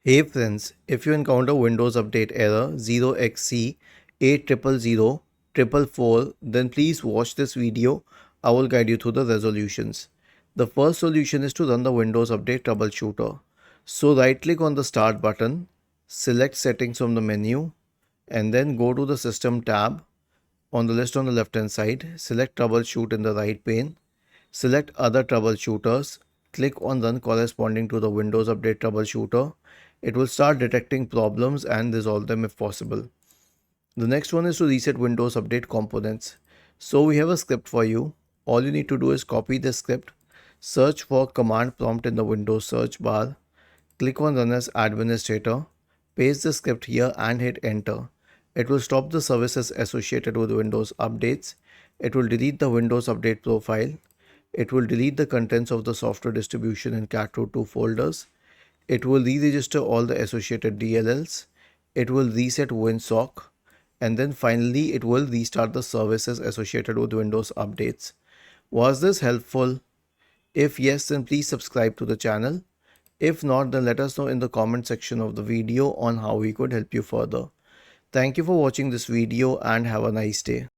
Hey friends, if you encounter Windows Update error 0xc8000444, then please watch this video. I will guide you through the resolutions. The first solution is to run the Windows Update troubleshooter. So right click on the Start button, select Settings from the menu, and then go to the System tab. On the list on the left hand side, select Troubleshoot in the right pane. Select Other Troubleshooters. Click on Run corresponding to the Windows Update Troubleshooter. It will start detecting problems and resolve them if possible. The next one is to reset Windows Update components. So we have a script for you. All you need to do is copy the script, search for command prompt in the Windows search bar, click on Run as Administrator, paste the script here and hit enter. It will stop the services associated with Windows updates. It will delete the Windows Update profile. It will delete the contents of the software distribution in cat2 folders. It will re-register all the associated DLLs. It will reset WinSock. And then finally, it will restart the services associated with Windows updates. Was this helpful? If yes, then please subscribe to the channel. If not, then let us know in the comment section of the video on how we could help you further. Thank you for watching this video and have a nice day.